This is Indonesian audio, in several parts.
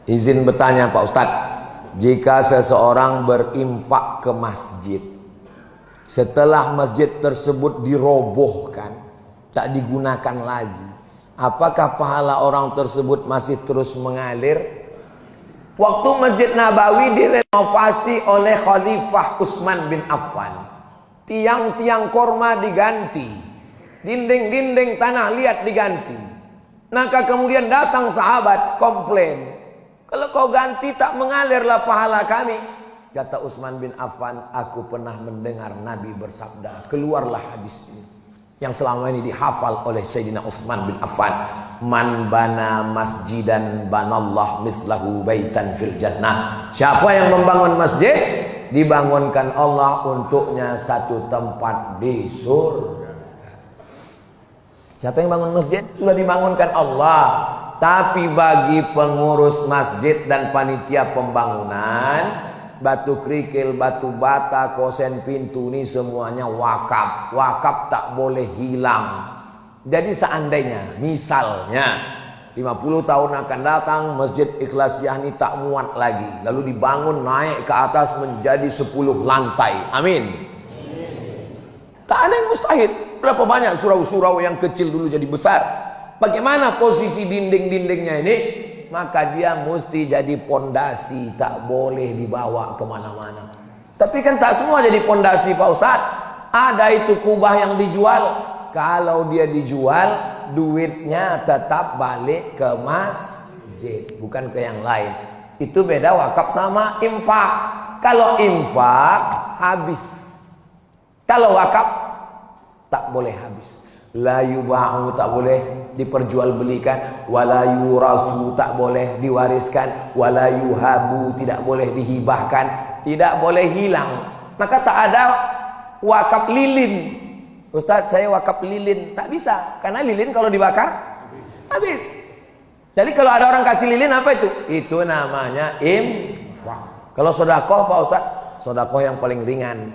Izin bertanya Pak Ustadz, jika seseorang berinfak ke masjid, setelah masjid tersebut dirobohkan, tak digunakan lagi, apakah pahala orang tersebut masih terus mengalir? Waktu Masjid Nabawi direnovasi oleh Khalifah Utsman bin Affan, tiang-tiang korma diganti, dinding-dinding tanah liat diganti. Maka kemudian datang sahabat komplain, kalau kau ganti tak mengalirlah pahala kami. Kata Utsman bin Affan, aku pernah mendengar Nabi bersabda, keluarlah hadis ini yang selama ini dihafal oleh Sayyidina Utsman bin Affan, man bana masjidan banallah mislahu baitan fil jannah. Siapa yang membangun masjid, dibangunkan Allah untuknya satu tempat di surga. Siapa yang bangun masjid sudah dibangunkan Allah. Tapi bagi pengurus masjid dan panitia pembangunan, batu kerikil, batu bata, kosen pintu ini semuanya wakaf. Wakaf tak boleh hilang. Jadi seandainya misalnya 50 tahun akan datang Masjid Ikhlasiah ini tak muat lagi, lalu dibangun naik ke atas menjadi 10 lantai. Amin. Tak ada yang mustahil. Berapa banyak surau-surau yang kecil dulu jadi besar. Bagaimana posisi dinding-dindingnya ini? Maka dia mesti jadi pondasi, tak boleh dibawa kemana-mana. Tapi kan tak semua jadi pondasi Pak Ustadz. Ada itu kubah yang dijual. Kalau dia dijual, duitnya tetap balik ke masjid, bukan ke yang lain. Itu beda wakaf sama infak. Kalau infak habis, kalau wakaf tak boleh habis. La yuba'u, tak boleh diperjualbelikan. Wala yurasu, tak boleh diwariskan. Wala yuhabu, tidak boleh dihibahkan. Tidak boleh hilang. Maka tak ada wakaf lilin. Ustadz, saya wakaf lilin. Tak bisa, karena lilin kalau dibakar habis. Jadi kalau ada orang kasih lilin, apa itu? Itu namanya infak. Kalau sedekah Pak Ustadz, sedekah yang paling ringan.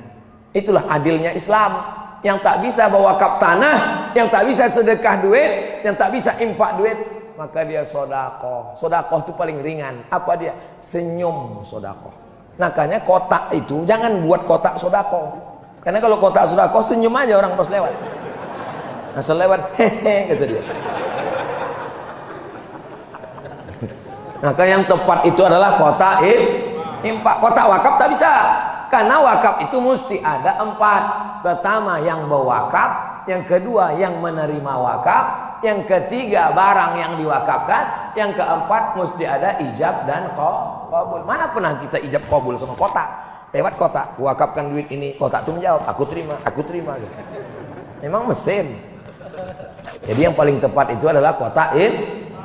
Itulah adilnya Islam. Yang tak bisa berwakaf tanah, yang tak bisa sedekah duit, yang tak bisa infak duit, maka dia sedekah. Sedekah itu paling ringan. Apa dia? Senyum sedekah. Makanya kotak itu jangan buat kotak sedekah. Karena kalau kotak sedekah senyum aja orang pas lewat. Asal lewat hehe gitu dia. Maka yang tepat itu adalah kotak infak. Kotak wakaf tak bisa. Karena wakaf itu mesti ada 4. Pertama yang berwakaf, yang kedua yang menerima wakaf, yang ketiga barang yang diwakafkan, yang keempat mesti ada ijab dan qabul. Mana pernah kita ijab qabul sama kotak? Lewat kotak, wakafkan duit ini, kotak itu menjawab, aku terima gitu. Memang mesin. Jadi yang paling tepat itu adalah kotak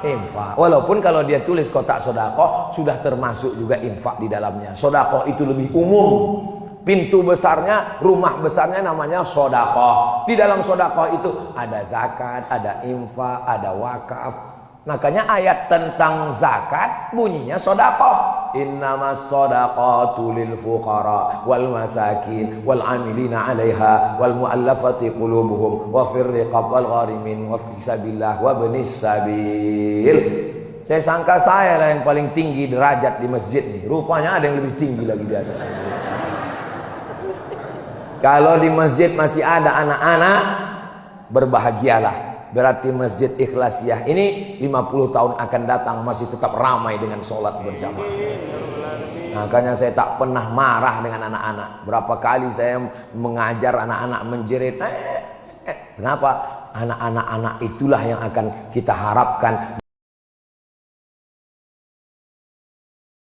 infak. Walaupun kalau dia tulis kotak sedekah sudah termasuk juga infak di dalamnya. Sedekah itu lebih umum. Pintu besarnya, rumah besarnya namanya sedekah. Di dalam sedekah itu ada zakat, ada infak, ada wakaf. Makanya ayat tentang zakat bunyinya sedekah. Innamas shadaqatu lil fuqara wal masakin wal amilina 'alaiha wal mu'allafati qulubuhum wa fir riqab wal gharimin wa fi sabilillah wa ibnis sabil. Saya sangka saya lah yang paling tinggi derajat di masjid nih. Rupanya ada yang lebih tinggi lagi di atas. Kalau di masjid masih ada anak-anak, berbahagialah. Berarti Masjid Ikhlasiah ini 50 tahun akan datang masih tetap ramai dengan sholat berjamaah. Makanya saya tak pernah marah dengan anak-anak. Berapa kali saya mengajar anak-anak menjerit. Kenapa? Anak-anak itulah yang akan kita harapkan